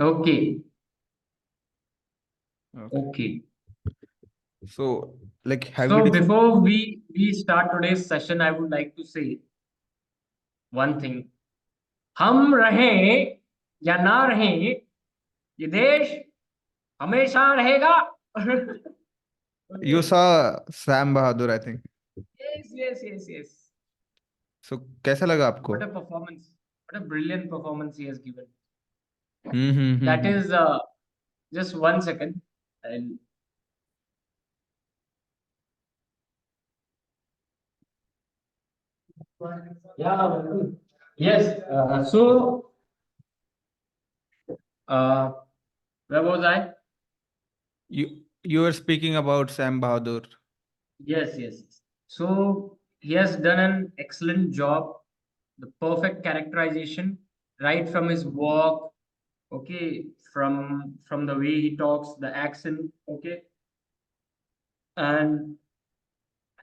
Okay, Okay. okay. So, like, have you So decided? before we start today's session, I would like to say one thing. हम रहें या ना रहें, ये देश हमेशा रहेगा. You Okay. saw Sam Bahadur, I think. Yes, yes, yes, yes. So, कैसा लगा आपको? What a performance! What a brilliant performance he has given. That hmm. is just 1 second. I'll, yeah. Yes. Uh, where was I? You were speaking about Sam Bahadur. Yes, yes. So he has done an excellent job, the perfect characterization, right from his walk, okay, from the way he talks, the accent, okay, and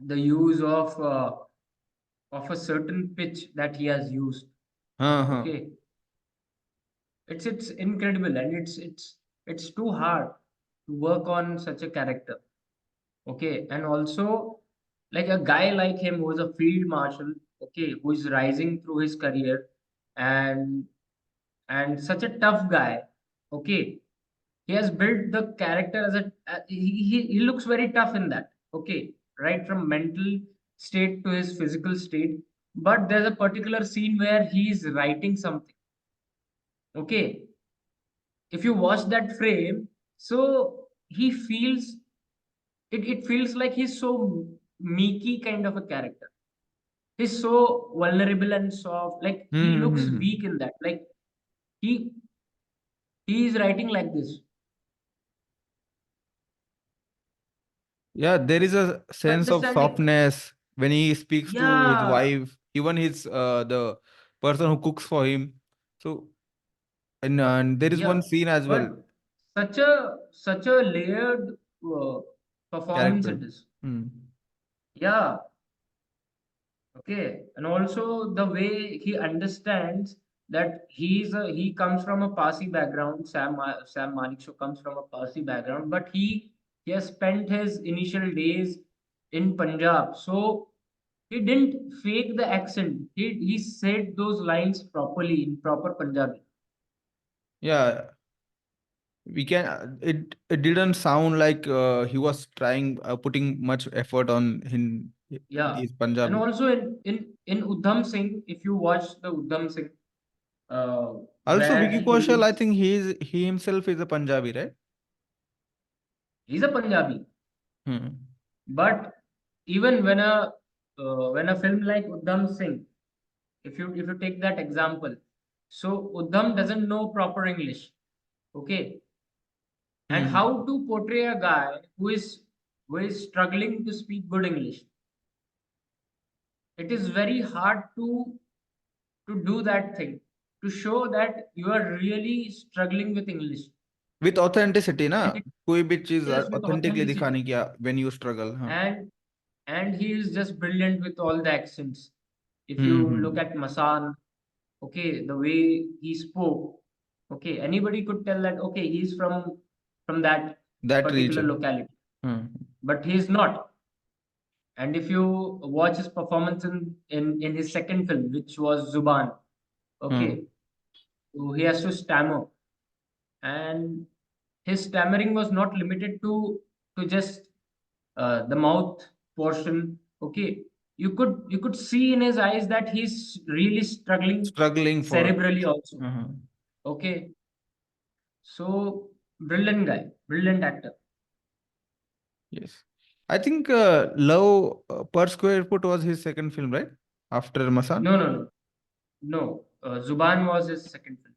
the use of a certain pitch that he has used, हाँ. okay. It's incredible, and it's too hard to work on such a character. Okay, and also like a guy like him who is a field marshal, okay, who is rising through his career, and and such a tough guy, okay, he has built the character as he looks very tough in that, okay, right from mental state to his physical state. But there's a particular scene where he is writing something, okay, if you watch that frame, so he feels it feels like he's so meeky kind of a character. He's so vulnerable and soft. Like he looks hmm. weak in that. Like he he is writing like this. Yeah, there is a So sense of understanding. softness when he speaks to his Yeah, wife, even his the person who cooks for him. So, and there is yeah. one scene as well, But such a layered uh, performance character. it is. Hmm. Yeah. Okay, and also the way he understands that he comes from a Parsi background. Sam Manekshaw comes from a Parsi background, but he has spent his initial days in Punjab, so he didn't fake the accent. He said those lines properly in proper Punjabi. Yeah, we can. It didn't sound like he was trying putting much effort on in Yeah, his and Punjabi. also in Udham Singh, if you watch the Udham Singh, uh, Also, where Vicky he Kaushal, I is, think he himself is a Punjabi, right? he's a Punjabi. Hmm. But even when a film like Uddham Singh, if you take that example, so Uddham doesn't know proper English, okay, and Hmm. how to portray a guy who is struggling to speak good English. It is very hard to do that thing, to show that you are really struggling with English, With authenticity, ना and it, कोई भी चीज yes, with authentically authenticity, दिखाने की when you struggle, हाँ. and and he is just brilliant with all the accents. If you look Hmm. at Masan, okay, the way he spoke, okay, anybody could tell that okay, he's from that That particular region. locality, Hmm. but he's not. And if you watch his performance in his second film, which was Zuban, Hmm. okay, so he has to stammer, and his stammering was not limited to just the mouth portion, okay. You could see in his eyes that he's really struggling Struggling for. cerebrally also, Uh-huh. okay. So brilliant guy, brilliant actor. Yes. I think Love Per Square Foot was his second film, right? After Masan. No, no, no, no. Zuban was his second film.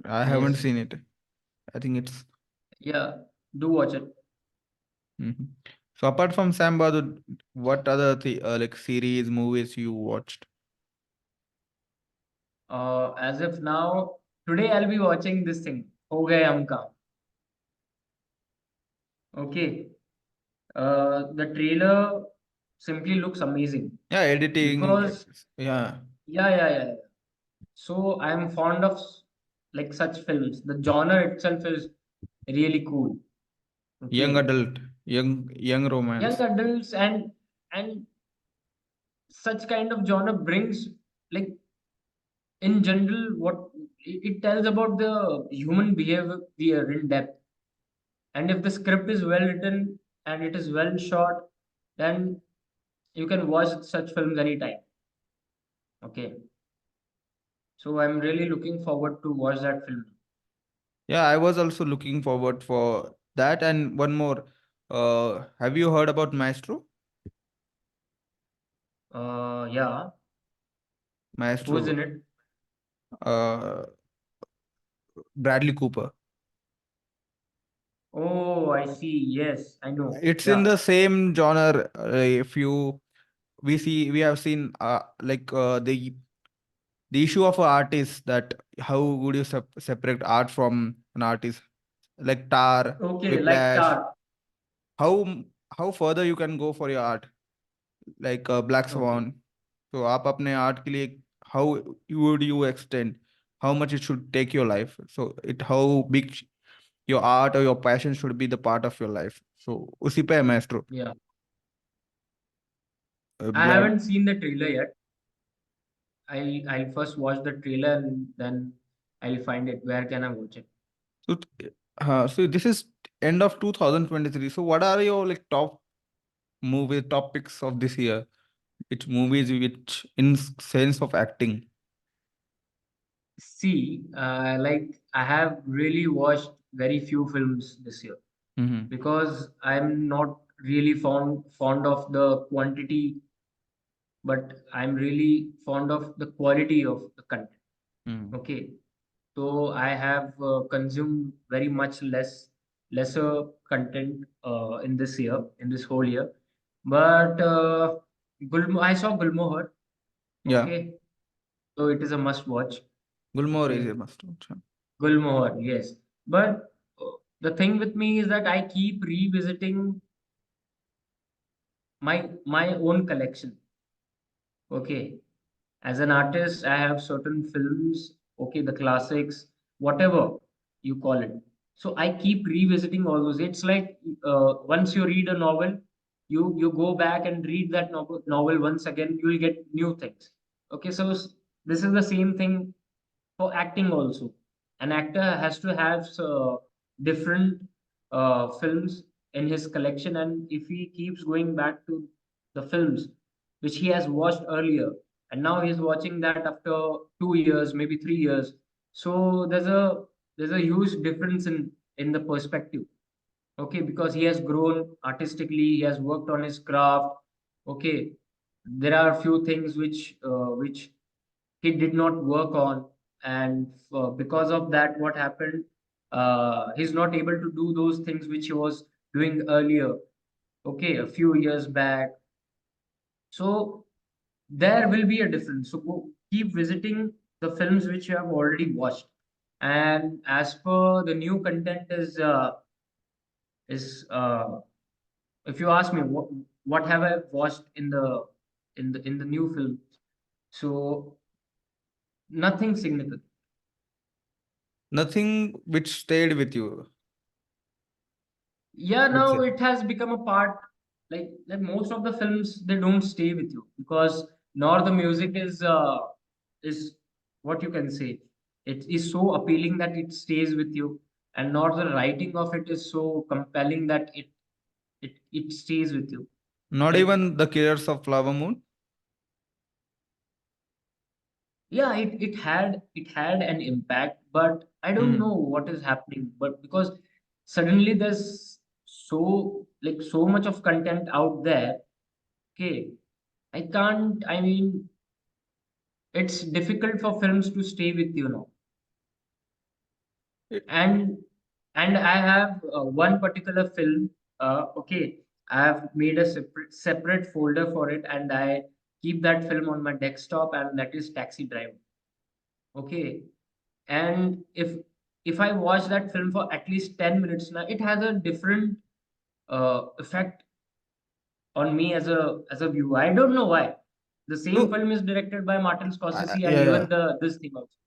I haven't Yes, seen it. I think it's. yeah. Do watch it. Mhm. So apart from Sam Bahadur, what other like series, movies you watched? As if now, today I'll be watching this thing. Kho Gaye Hum Kaha. Okay. The trailer simply looks amazing Yeah, editing. because Yeah. yeah, yeah, yeah, yeah. So I'm fond of like such films. The genre itself is really cool. Young Okay, adult, young young romance. adults and such kind of genre brings, like, in general, what it tells about the human behavior in depth. And if the script is well written and it is well shot, then you can watch such films anytime. Okay, so I'm really looking forward to watch that film. Yeah, I was also looking forward for that. And one more. Have you heard about Maestro? Yeah, who's in Maestro, it? uh, Bradley Cooper. Oh, I see. Yes, I know. It's in Yeah. the same genre. If you we have seen the issue of an artist, that how would you separate art from an artist, like Tar, Okay, like Whiplash. Tar. how how further you can go for your art, like Black Okay. Swan. तो आप अपने art के लिए how would you extend, how much it should take your life, so it how big your art or your passion should be the part of your life. So उसी पे है Maestro. Yeah. I Brad. haven't seen the trailer yet. I'll first watch the trailer and then I'll find it. Where can I watch it? So, so this is end of 2023. So what are your like top movie topics of this year? Which movies which in sense of acting? See, like I have really watched very few films this year Mm-hmm. because I'm not really fond of the quantity, but I'm really fond of the quality of the content. Mm-hmm. Okay, so I have consumed very much lesser content in this year, in this whole year. But I saw Gulmohar. Yeah, Okay, so it is a must watch. Gulmore is Okay, a must watch. Gulmohar, yes. But the thing with me is that I keep revisiting my own collection. Okay, as an artist, I have certain films, okay, the classics, whatever you call it. So I keep revisiting all those. It's like once you read a novel, you go back and read that novel once again, you will get new things. Okay, so this is the same thing for acting also. An actor has to have different films in his collection, and if he keeps going back to the films which he has watched earlier, and now he's watching that after 2 years, maybe 3 years, so there's a huge difference in the perspective. Okay, because he has grown artistically, he has worked on his craft. Okay, there are a few things which he did not work on, and because of that, what happened, he's not able to do those things which he was doing earlier, okay, a few years back. So there will be a difference, so keep visiting the films which you have already watched. And as per the new content is if you ask me what have I watched in the new film, so nothing significant. Nothing which stayed with you, Yeah, let's now say. it has become a part, like most of the films, they don't stay with you because nor the music is what you can say, it is so appealing that it stays with you, and nor the writing of it is so compelling that it stays with you. Not Like, even the Killers of Flower Moon. yeah, it had an impact, but I don't know Mm. what is happening, but because suddenly there's so much of content out there. Okay, I mean, it's difficult for films to stay with you now. It- And I have one particular film, okay, I have made a separate folder for it, and I keep that film on my desktop, and that is Taxi Driver. Okay, and if I watch that film for at least 10 minutes now, it has a different effect on me as a viewer. I don't know why. The same So, film is directed by Martin Scorsese, and yeah, even yeah. this thing also.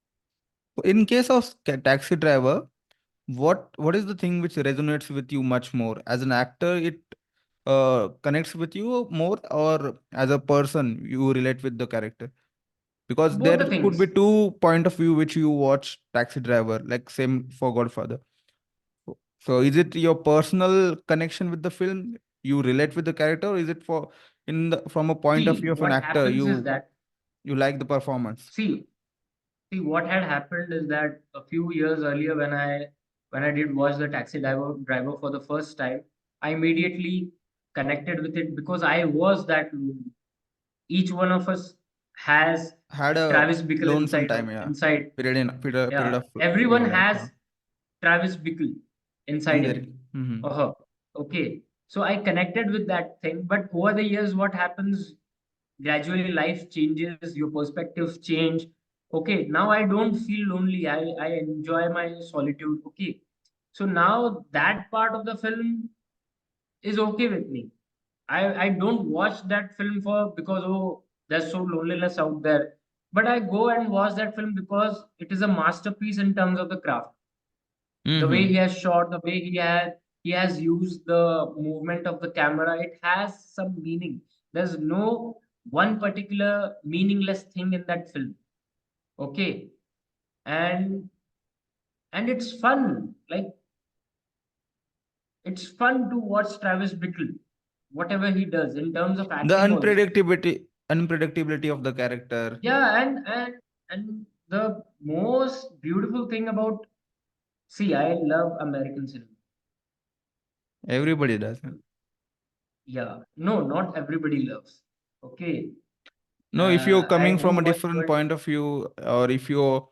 In case of Taxi Driver, what is the thing which resonates with you much more? As an actor, it connects with you more, or as a person, you relate with the character? Because Both there the could be things. two point of view which you watch Taxi Driver, like same for Godfather. So is it your personal connection with the film? You relate with the character, or is it for from a point of See, view of an what actor, happens is that, you like the performance? see, see, what had happened is that a few years earlier, when I did watch the Taxi Driver for the first time, I immediately connected with it because I was that movie. Each one of us has Had a Travis Bickle lonesome time, yeah. inside. Period Yeah, of everyone your life, yeah. has Travis Bickle And inside there, him mm-hmm. or her. Okay, so I connected with that thing, but over the years, what happens? Gradually, life changes, your perspectives change. Okay, now I don't feel lonely. I enjoy my solitude. Okay, so now that part of the film is okay with me. I don't watch that film for because oh there's so loneliness out there. But I go and watch that film because it is a masterpiece in terms of the craft. The way he Mm-hmm. has shot, the way he has used the movement of the camera, it has some meaning. There's no one particular meaningless thing in that film. Okay. And it's fun. Like it's fun to watch Travis Bickle, whatever he does in terms of The acting also. unpredictability of the character. Yeah, and the most beautiful thing about, see, I love American cinema. Everybody does. Yeah, no, not everybody loves. Okay, No, if you're I coming from don't a watch different but point of view, or if you're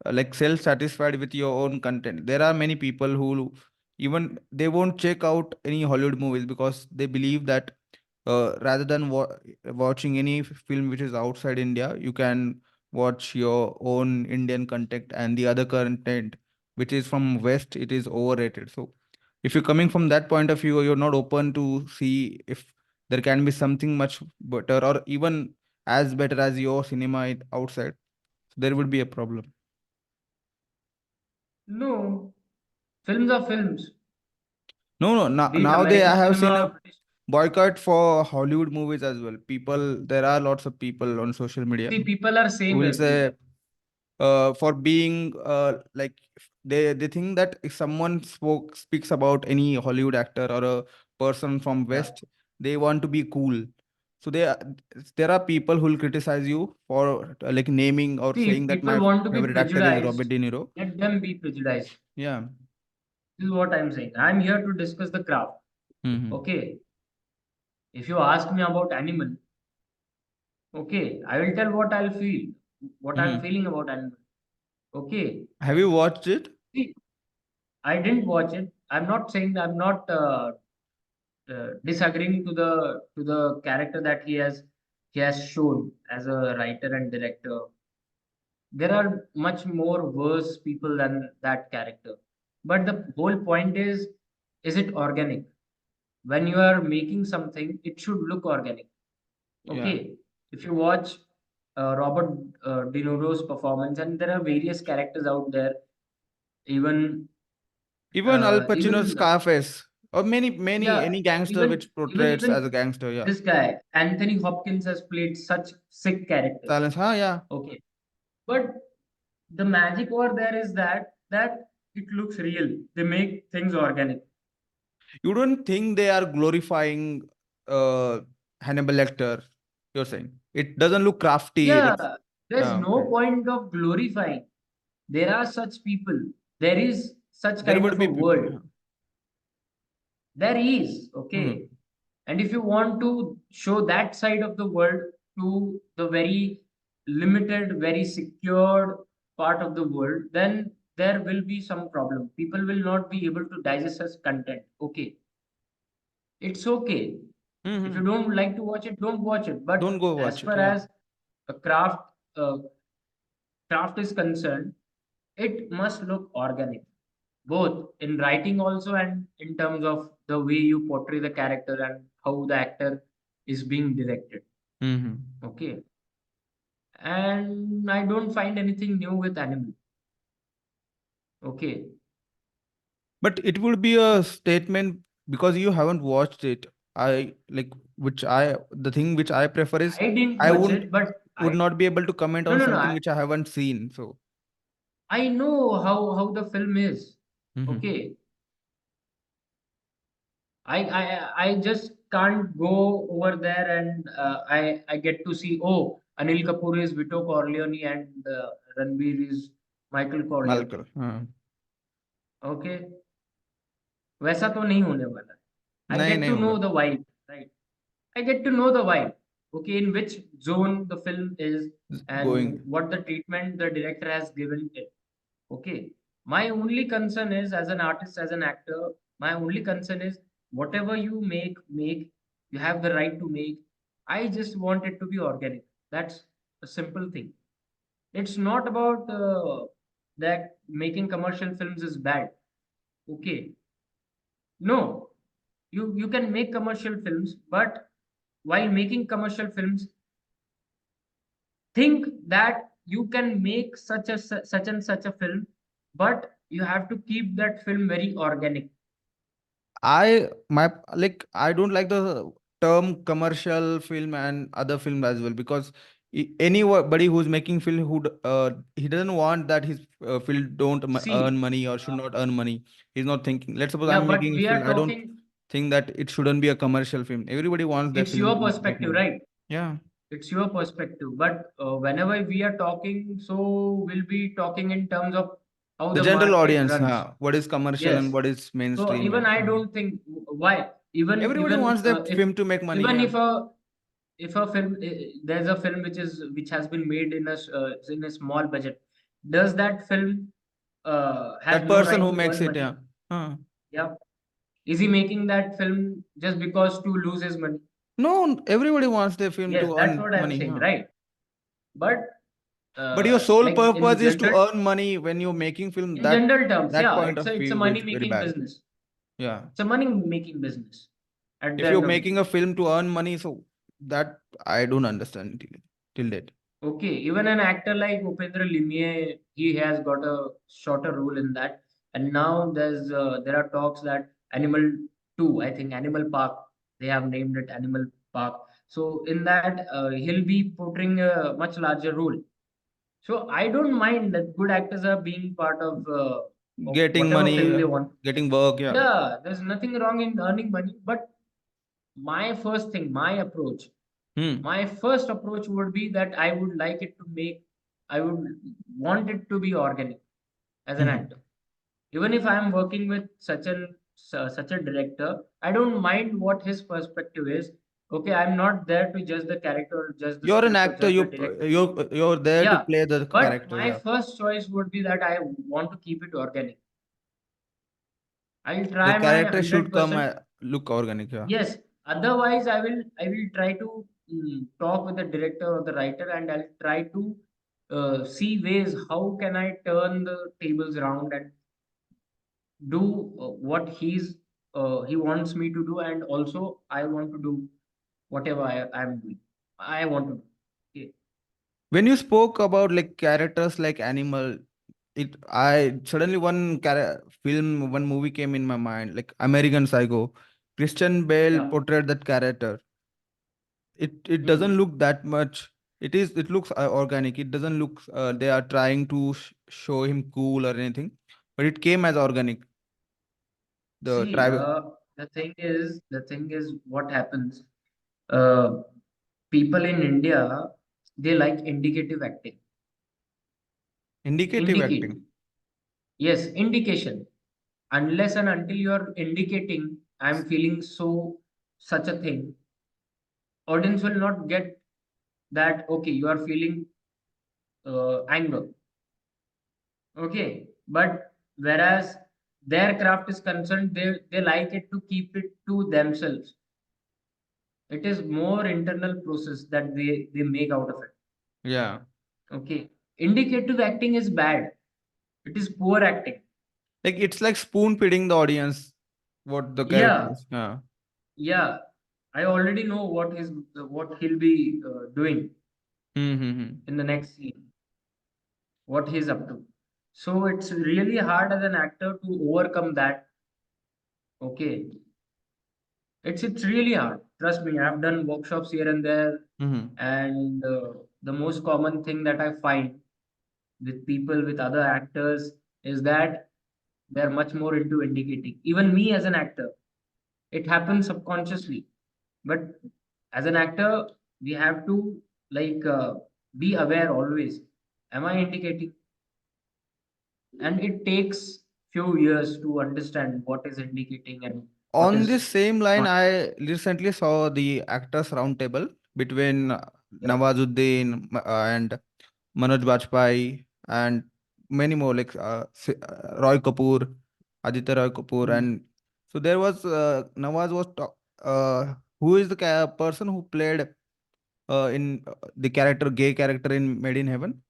like self-satisfied with your own content, there are many people who even they won't check out any Hollywood movies because they believe that rather than watching any film which is outside India, you can watch your own Indian content, and the other content which is from West, it is overrated. So if you're coming from that point of view, you're not open to see if there can be something much better or even as better as your cinema outside. So there would be a problem. no, films are films. No, no. Be it Now they I American have seen cinema or a British. boycott for Hollywood movies as well. People, there are lots of people on social media See, people are who same will everywhere. say for being like they think that if someone speaks about any Hollywood actor or a person from Yeah. West, they want to be cool. So there are people who will criticize you for like naming or See, if saying that people my want to be favorite actor is Robert prejudiced, De Niro. let them be prejudiced. Yeah. This is what I'm saying. I'm here to discuss the craft. Mm-hmm. Okay. If you ask me about Animal, okay, I will tell what I'll feel, what I'm Mm-hmm. feeling about Animal. Okay. Have you watched it? See, I didn't watch it. I'm not saying that I'm not disagreeing to the character that he has shown as a writer and director. There are much more worse people than that character. But the whole point is it organic? When you are making something, it should look organic. Yeah. Okay. If you watch Robert De Niro's performance, and there are various characters out there, even Even Al Pacino's even Scarface, or many yeah, any gangster even which portrays as even a gangster. Yeah. this guy Anthony Hopkins has played such sick characters. Silence. Huh? Yeah. Okay, but the magic over there is that it looks real. They make things organic. You don't think they are glorifying Hannibal Lecter? You're saying it doesn't look crafty. Yeah, It's there's no okay. point of glorifying. There are such people. There is such There kind would of a be people. world. Yeah. There is, Mhm. okay. And if you want to show that side of the world to the very limited, very secured part of the world, then there will be some problem. People will not be able to digest such content. Okay, it's okay. If you Mhm. don't like to watch it, don't watch it. But Don't go as watch it. far Yeah. as a uh, craft is concerned, it must look organic, both in writing also and in terms of the way you portray the character and how the actor is being directed. Mhm. Okay. And I don't find anything new with Animal. Okay. But it would be a statement because you haven't watched it. I like which I the thing which I prefer is I didn't I watch wouldn't it, but would I not be able to comment no on no no. something which I haven't seen. So I know how the film is. hmm. Okay. I just can't go over there and I get to see, oh, Anil Kapoor is Vito Corleone and Ranbir is Michael Corleone. Malcolm. Okay, वैसा तो नहीं होने वाला. I नहीं get नहीं to know होगा. the vibe, right? I get to know the vibe. Okay, in which zone the film is and Going. what the treatment the director has given it. Okay. My only concern is, as an artist, as an actor, my only concern is whatever you make, you have the right to make. I just want it to be organic. That's a simple thing. It's not about that making commercial films is bad. Okay. No. You can make commercial films, but while making commercial films, think that you can make such and such a film, but you have to keep that film very organic. I my like I don't like the term commercial film and other film as well because anybody who's making film he doesn't want that his film don't earn See, money or should not earn money. He's not thinking. Let's suppose yeah, I'm but making a we film. are I don't talking, think that it shouldn't be a commercial film. Everybody wants their it's film your to make perspective, money. right? Yeah, It's your perspective. But whenever we are talking, so we'll be talking in terms of how the the general market audience. runs. What is commercial and Yes. what is So mainstream? even I And don't think why everybody wants their if film to make money. even Yeah. if a film there's a film which has been made in a small budget, does that film has That no person right who to makes earn it. money? Yeah. Huh. Yeah. Is he making that film just because to lose his money? No, everybody wants their film Yes, to that's earn what I'm money. saying, Huh? right? But But your sole like purpose is to earn money when you're making film. in general terms, That yeah, point of it's a view money is very making bad. business. Yeah. It's a money making business at the If you're end of the making day. a film to earn money, so that I don't understand till date. Okay, even an actor like Upendra Limie, he has got a shorter role in that. And now there are talks that Animal 2, I think Animal Park, they have named it Animal Park. So in that, he'll be portraying a much larger role. So I don't mind that good actors are being part of Getting whatever money, film they want. getting work. Yeah. Yeah, there's nothing wrong in earning money. But my first thing, Hmm. my first approach would be that I would like it to make, I would want it to be organic as an Hmm. actor. Even if I am working with such a director, I don't mind what his perspective is. Okay, I'm not there to judge the character or judge the You're an script or actor. judge the director. You're there to Yeah, play the but character. my Yeah. first choice would be that I want to keep it organic. I'll The try my character should come 100%. look organic. Yeah. Yes, otherwise I will try to talk with the director or the writer and I'll try to see ways how can I turn the tables around and do what he wants me to do, and also I want to do whatever I'm doing. I want to do. Okay. When you spoke about like characters like animal, it I suddenly one movie came in my mind, like American Psycho. Christian Bale Yeah. portrayed that character. It doesn't Hmm. look that much. It looks organic. It doesn't look they are trying to show him cool or anything, but it came as organic. The See, tribal the thing is what happens. Uh, People in India, they like indicative acting. indicative Indicate. acting. Yes, indication. Unless and until you're indicating, I'm feeling such a thing, audience will not get that, okay, you are feeling anger. Okay. But whereas their craft is concerned, they like it to keep it to themselves. It is more internal process that they make out of it. Yeah, Okay. Indicative acting is bad. It is poor acting. like it's like spoon feeding the audience what the character Yeah. is. Yeah. Yeah, I already know what he'll be doing Hmm. in the next scene, what he's up to. So it's really hard as an actor to overcome that. Okay, it's really hard. Trust me, I've done workshops here and there, Mm-hmm. and the most common thing that I find with people with other actors is that they're much more into indicating. Even me as an actor, it happens subconsciously. But as an actor, we have to like be aware always. Am I indicating? And it takes few years to understand what is indicating and what On is this same line, not. I recently saw the actors roundtable between Yeah. Nawazuddin and Manoj Bajpayee and many more like Roy Kapoor, Aditya Roy Kapoor, Mm. and so there was Nawaz was who is the person who played in the character gay character in Made in Heaven,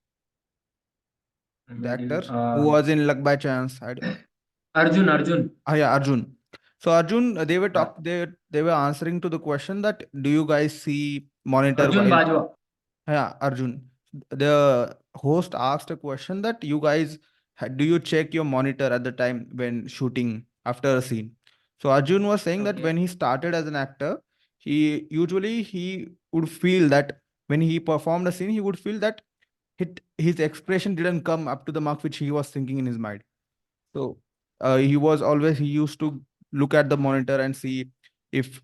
I the mean, actor who was in Luck by Chance. Arjun. Yeah, Arjun. So Arjun, they were Yeah. they were answering to the question that do you guys see monitor Arjun while Bajwa. yeah, Arjun. The host asked a question that you guys do you check your monitor at the time when shooting after a scene? So Arjun was saying that Okay. when he started as an actor, he would feel that when he performed a scene, he would feel that his expression didn't come up to the mark which he was thinking in his mind. So he used to look at the monitor and see if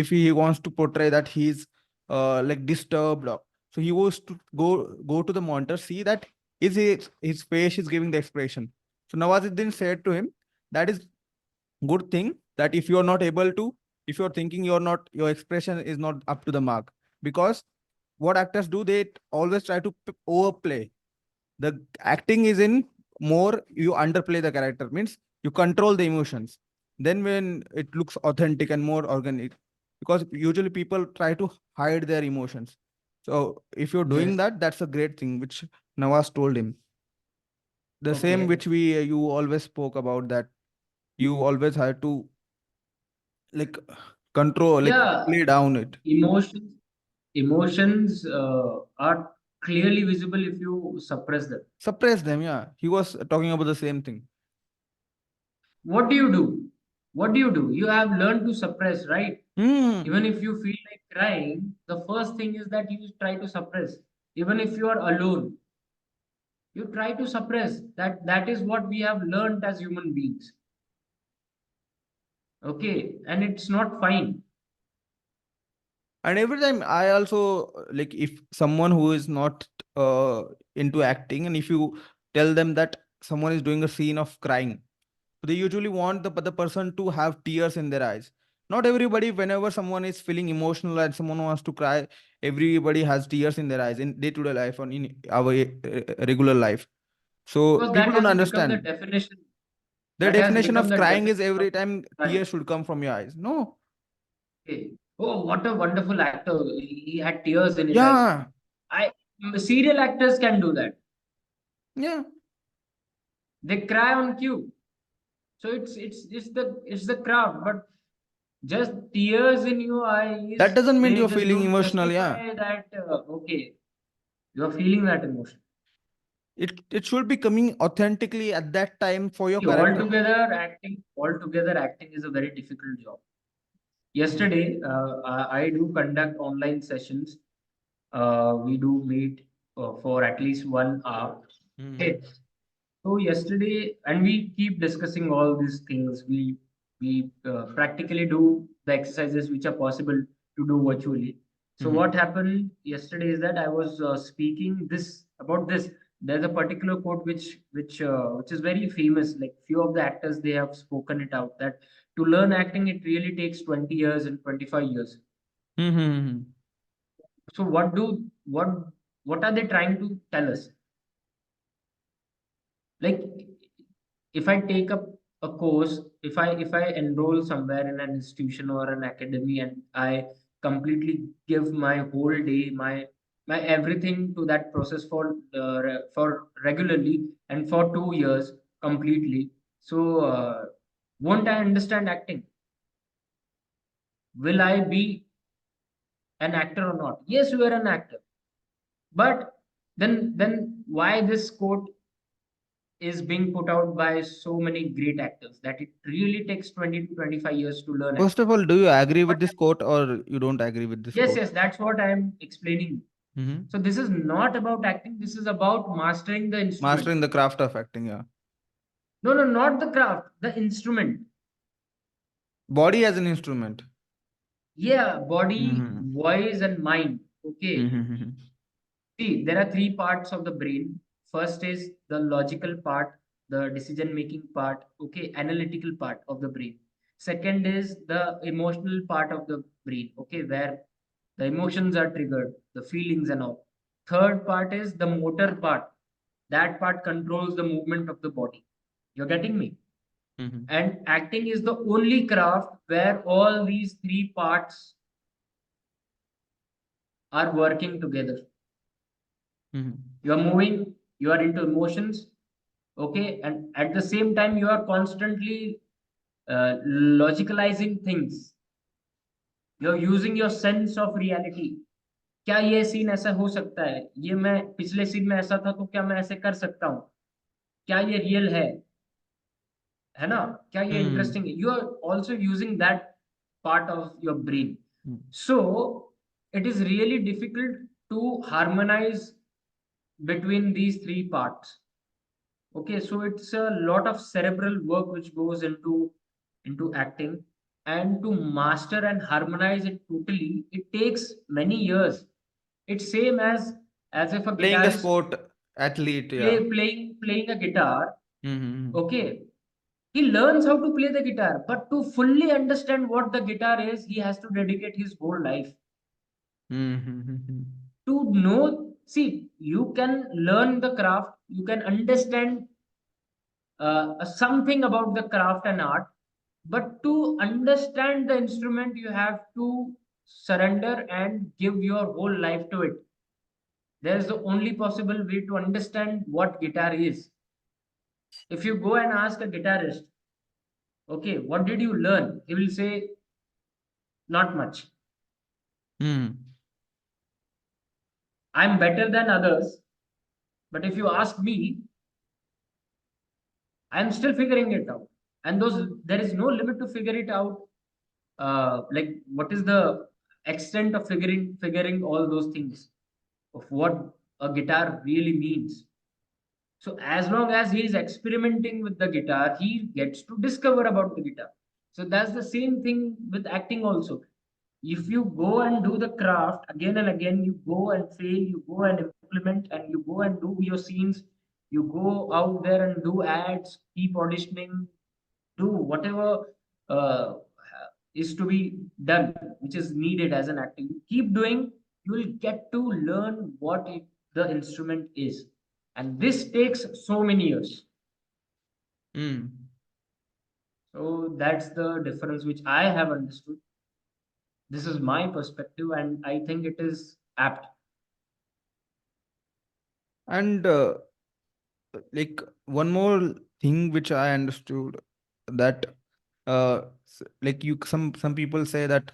he wants to portray that he's like disturbed. So he was to go to the monitor, see that is his face is giving the expression. So Nawazuddin said to him, that is good thing that if you're not able to, if you're thinking you're not, your expression is not up to the mark, because what actors do, they always try to overplay. The acting is in more you underplay the character, means you control the emotions, then when it looks authentic and more organic, because usually people try to hide their emotions. So if you're doing Yes. that, that's a great thing which Nawaz told him, the same Okay. which we you always spoke about, that you always have to like control, like Yeah. play down it, Emotions. Emotions are clearly visible if you suppress them. suppress them. Yeah, he was talking about the same thing. What do you do? What do you do? You have learned to suppress, right? Hmm. Even if you feel like crying, the first thing is that you try to suppress. Even if you are alone, you try to suppress. That is what we have learned as human beings. Okay, and it's not fine. And every time I also like, if someone who is not into acting, and if you tell them that someone is doing a scene of crying, they usually want the person to have tears in their eyes. Not everybody, whenever someone is feeling emotional and someone wants to cry, everybody has tears in their eyes in day-to-day life or in our regular life. So Because people that don't has become the understand. definition. The That has definition become of the crying is definition of every time crying. tears should come from your eyes. No. Okay. Oh, what a wonderful actor. He had tears in his eyes. Yeah. I Serial actors can do that. Yeah. They cry on cue. So it's the craft, but just tears in your That eyes, doesn't mean they you're just feeling don't emotional. Yeah. justify that. Okay, you're feeling that emotion. It should be coming authentically at that time for your See, character. altogether acting is a very difficult job. Mhm. Yesterday, I do conduct online sessions. We do meet for at least 1 hour. Okay. Mhm. So yesterday, and we keep discussing all these things. We practically do the exercises which are possible to do virtually. So Mhm. what happened yesterday is that I was speaking this about this. There's a particular quote which is very famous. Like few of the actors they have spoken it out that to learn acting it really takes 20 years and 25 years. Mhm. So what are they trying to tell us? Like if I take up a course, if I enroll somewhere in an institution or an academy and I completely give my whole day, my everything to that process for regularly and for 2 years completely, so won't I understand acting? Will I be an actor or not? Yes, you are an actor, but then why this quote? is being put out by so many great actors that it really takes 20 to 25 years to learn First acting. of all, do you agree But with this quote or you don't agree with this yes, quote? yes, that's what I am explaining. Mm-hmm. So this is not about acting, this is about mastering the instrument. Mastering the craft of acting, yeah. No, no, not the craft, the instrument. Body as an instrument. Yeah, body, Mm-hmm. voice, and mind. Okay. Mm-hmm. See, there are three parts of the brain. First is the logical part, the decision making part, okay, analytical part of the brain. Second is the emotional part of the brain, okay, where the emotions are triggered, the feelings and all. Third part is the motor part. That part controls the movement of the body. You're getting me? Mm-hmm. And acting is the only craft where all these three parts are working together. Mm-hmm. You are moving, you are into emotions, okay, and at the same time you are constantly logicalizing things. You are using your sense of reality. क्या ये scene ऐसा हो सकता है, ये मैं पिछले scene में ऐसा था तो क्या मैं ऐसे कर सकता हूँ, क्या ये रियल है ना, क्या ये Mm-hmm. इंटरेस्टिंग है, you are also using that part of your brain. So it is really difficult to harmonize between these three parts. Okay, so it's a lot of cerebral work which goes into acting, and to master and harmonize it totally, it takes many years. It's same as if a Playing a guitarist sport, athlete, yeah. playing a guitar. Mm-hmm. Okay, he learns how to play the guitar, but to fully understand what the guitar is, he has to dedicate his whole life Mm-hmm. to know. See, you can learn the craft, you can understand something about the craft and art, but to understand the instrument you have to surrender and give your whole life to it. There's the only possible way to understand what guitar is. If you go and ask a guitarist, okay, what did you learn, he will say not much. Mm-hmm. I'm better than others, but if you ask me, I'm still figuring it out. And those, there is no limit to figure it out. Like, what is the extent of figuring all those things of what a guitar really means? So as long as he is experimenting with the guitar, he gets to discover about the guitar. So that's the same thing with acting also. If you go and do the craft again and again, you go and fail, you go and implement, and you go and do your scenes, you go out there and do ads, keep auditioning, do whatever uh, is to be done, which is needed as an actor. You keep doing, you will get to learn what the instrument is. And this takes so many years. Mm. So that's the difference which I have understood. This is my perspective, and I think it is apt. And like one more thing which I understood that like you some people say that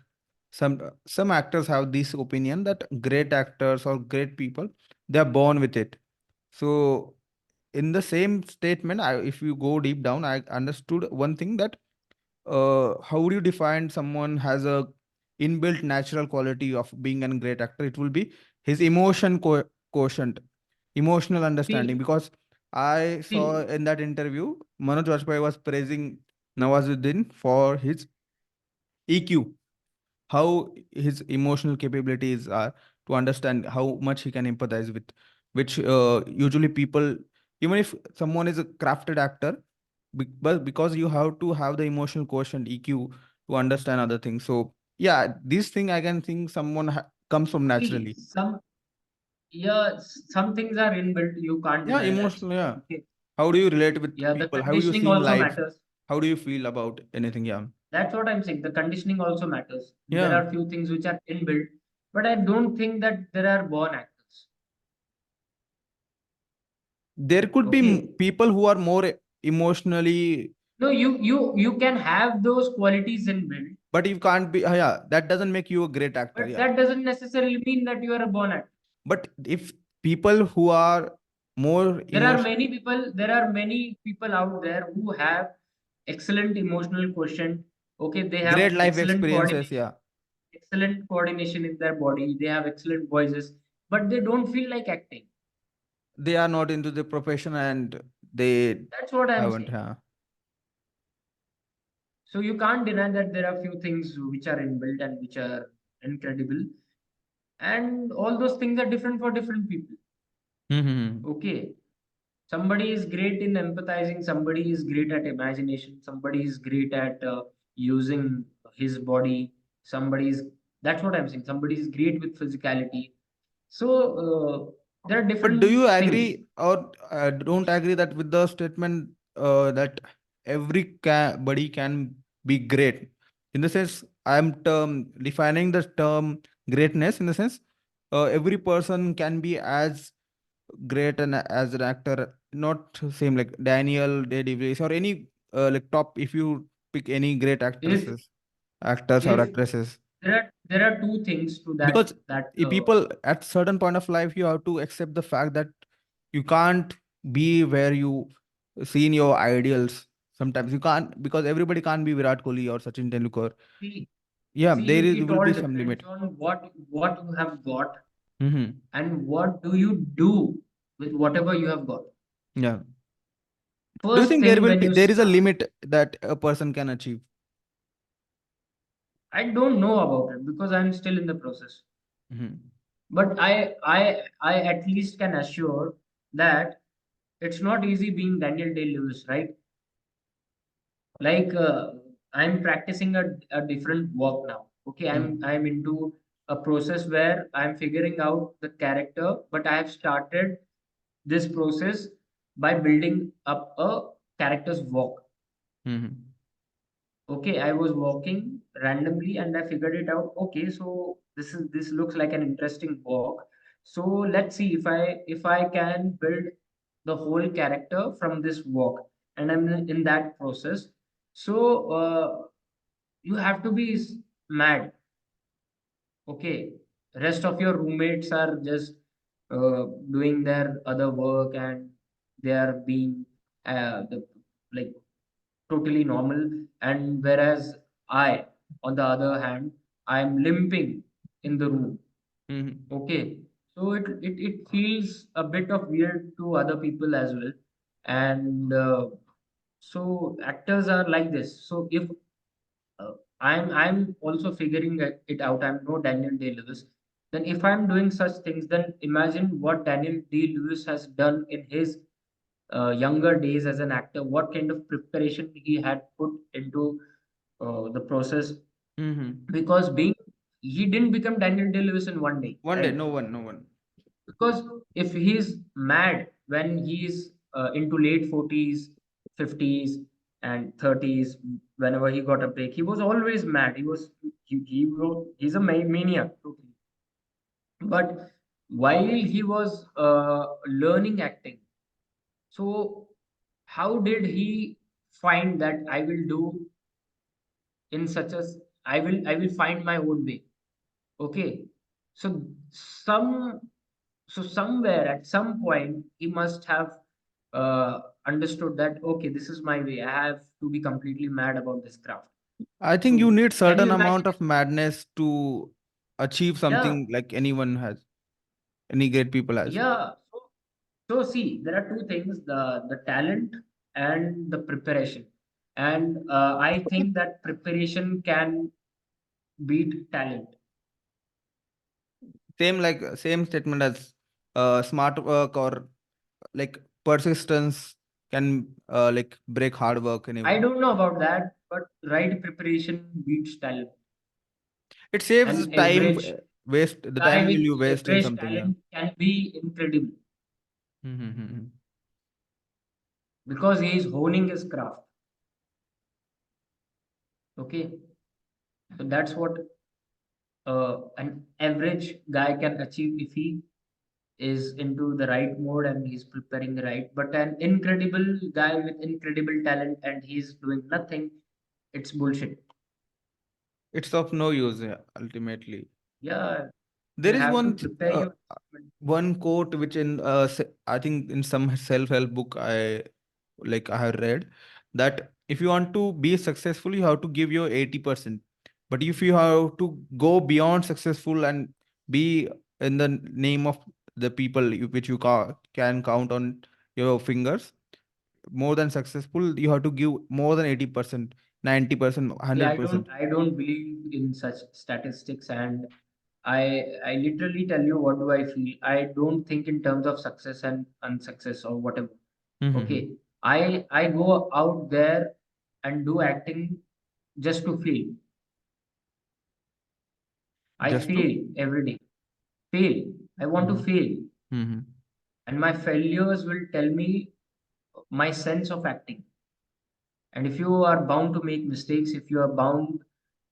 some actors have this opinion that great actors or great people, they are born with it. So in the same statement, if you go deep down, I understood one thing that how would you define someone has a inbuilt natural quality of being a great actor? It will be his quotient, emotional understanding. See, Because I saw see, in that interview, Manoj Vajpayee was praising Nawazuddin for his EQ, how his emotional capabilities are, to understand how much he can empathize with, which usually people, even if someone is a crafted actor, but because you have to have the emotional quotient EQ to understand other things. So yeah, this thing I can think someone comes from see, naturally. yeah, some things are inbuilt. You can't Yeah, deny that. emotional. Yeah. Okay. How do you relate with Yeah, the people? How do you conditioning see in also life? matters. How do you feel about anything? Yeah. That's what I'm saying. The conditioning also matters. There Yeah. are few things which are inbuilt, but I don't think that there are born actors. There could be Okay. people who are more emotionally, No, you can have those qualities inbuilt, but you can't be, yeah, that doesn't make you a great actor. but Yeah. that doesn't necessarily mean that you are a born actor. But if people who are more There are emotion. many people, there are many people out there who have excellent emotional quotient. Okay, they have Great life excellent experiences, coordination, yeah. excellent coordination in their body. They have excellent voices, but they don't feel like acting. They are not into the profession and they That's what I'm haven't, saying. yeah. So you can't deny that there are few things which are inbuilt and which are incredible, and all those things are different for different people. Mm-hmm. Okay, somebody is great in empathizing, somebody is great at imagination, somebody is great at using his body, somebody is, that's what I'm saying, somebody is great with physicality. So there are But do different you things. agree or don't agree that with the statement that body can be great? In the sense, I'm defining the term greatness in the sense every person can be as great and as an actor, not same like Daniel Day Lewis or any like top. If you pick any great if actresses, actors or if actresses, there are two things to because that if people at certain point of life you have to accept the fact that you can't be where you see in your ideals. Sometimes you can't because everybody can't be Virat Kohli or Sachin Tendulkar. see Yeah, see there is it will all be some depends limit. on what you have got, Hmm. and what do you do with whatever you have got. Yeah. Do you First think there thing will when be you there is a start, limit that a person can achieve? I don't know about it because I'm still in the process. Hmm. But I at least can assure that it's not easy being Daniel Day Lewis, right? Like I'm practicing a different work now. Okay, Hmm. I'm into a process where I'm figuring out the character, but I have started this process by building up a character's walk. Hmm. Okay, I was walking randomly and I figured it out. Okay, so this looks like an interesting walk. So let's see if I can build the whole character from this walk, and I'm in that process. So you have to be mad. Okay, rest of your roommates are just doing their other work, and they are being like totally normal, and whereas I, on the other hand, I'm limping in the room. Hmm. Okay, so it feels a bit of weird to other people as well, and so actors are like this. So if uh, I'm also figuring it out, I'm no Daniel Day Lewis. Then if I'm doing such things, then imagine what Daniel Day Lewis has done in his younger days as an actor, what kind of preparation he had put into the process. Hmm. Because being he didn't become Daniel Day Lewis in one day, One day, right? no one, no one. Because if he's mad when he's into late 40s, 50s, and 30s, whenever he got a break, he was always mad. He's a maniac totally. But while he was learning acting, so how did he find that I will do in such as I will find my own way. Okay. So some somewhere at some point he must have understood that okay, this is my way. I have to be completely mad about this craft. I think you So need can you certain imagine amount it? of madness to achieve Yeah, something like anyone has, any great people has. yeah. So see, there are two things: the talent and the preparation. And I think that preparation can beat talent. Same like same statement as smart work or like persistence can like break hard work I anyway. don't know about that, but right preparation beats talent. It saves And time, average waste the guy time will with you waste in average something. Yeah. talent can be incredible Mm-hmm. because he is honing his craft. Okay, so that's what an average guy can achieve if he is into the right mode and he's preparing right. But an incredible guy with incredible talent and he's doing nothing, it's bullshit. It's of no use, yeah, ultimately. Yeah, You There is have to one prepare your instrument. one quote which in I think in some self-help book I have read that if you want to be successful, you have to give your 80%. But if you have to go beyond successful and be in the name of the people which you can count on your fingers, more than successful, you have to give more than 80%, 90%, See, 100%. I don't believe in such statistics, and I literally tell you what do I feel. I don't think in terms of success and unsuccess or whatever. Mm-hmm. Okay, I go out there and do acting just to feel. I Just to. fail every day. Fail. I want to Mm-hmm. fail, Mm-hmm. and my failures will tell me my sense of acting. And if you are bound to make mistakes, if you are bound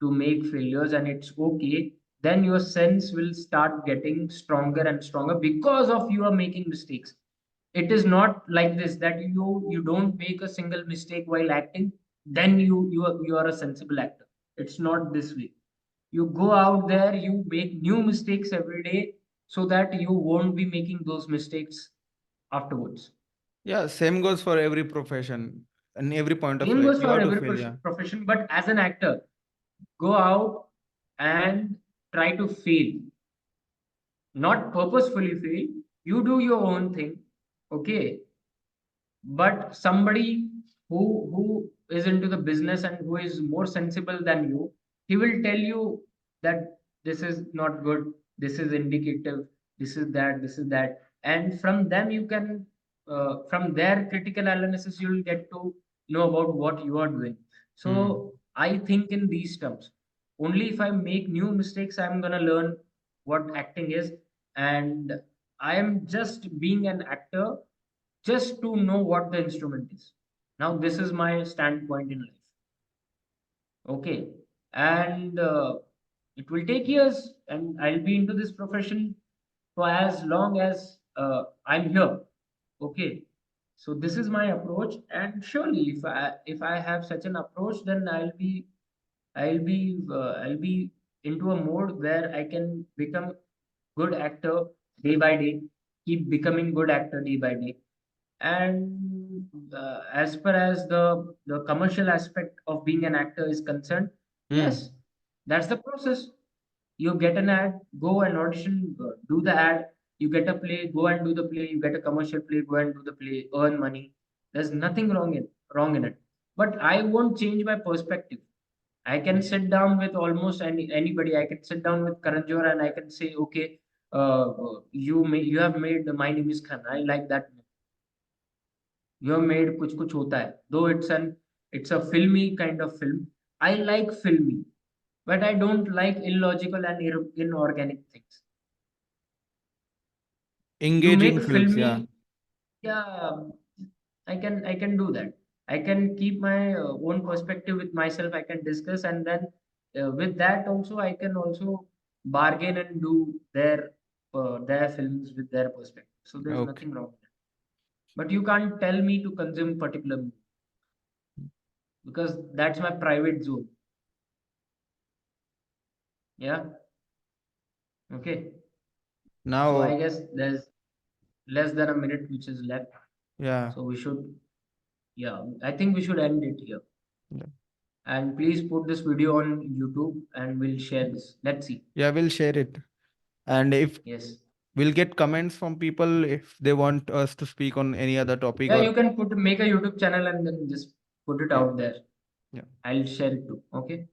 to make failures, and it's okay, then your sense will start getting stronger and stronger because of you are making mistakes. It is not like this that you don't make a single mistake while acting, then you are a sensible actor. It's not this way. You go out there, you make new mistakes every day so that you won't be making those mistakes afterwards. Yeah, same goes for every profession and every point of Same life. goes You for have to every fail, yeah. profession, but as an actor, go out and try to fail, not purposefully fail. You do your own thing, okay? But somebody who is into the business and who is more sensible than you, he will tell you that this is not good, this is indicative, this is that, and from them you can, from their critical analysis, you will get to know about what you are doing. Hmm. So I think in these terms. Only if I make new mistakes, I'm gonna learn what acting is, and I am just being an actor just to know what the instrument is. Now, this is my standpoint in life. Okay. And it will take years, and I'll be into this profession for as long as I'm here. Okay. So this is my approach, and surely, if I have such an approach, then I'll be into a mode where I can become good actor day by day, keep becoming good actor day by day. And as far as the commercial aspect of being an actor is concerned, Hmm. yes, that's the process. You get an ad, go and audition, do the ad. You get a play, go and do the play. You get a commercial play, go and do the play, earn money. There's nothing wrong in it. But I won't change my perspective. I can sit down with almost anybody. I can sit down with Karan Johar and I can say, okay, you have made My Name Is Khan. I like that. You have made कुछ कुछ होता है. Though it's a filmy kind of film. I like filmy, but I don't like illogical and inorganic things. You Engaging make films, yeah. filmy, yeah, I can do that. I can keep my own perspective with myself. I can discuss, and then with that also I can also bargain and do their films with their perspective. So there's Okay. nothing wrong with that. But you can't tell me to consume particular movie because that's my private zone. Yeah. Okay. So I Now, guess there's less than a minute which is left. yeah. So yeah, I think we should end it here. Yeah, And please put this video on YouTube and we'll share this. Let's see. yeah, we'll share it. And if Yes. we'll get comments from people if they want us to speak on any other topic Yeah, or you can make a YouTube channel and then just put it yeah, out there. yeah. I'll share it too. Okay.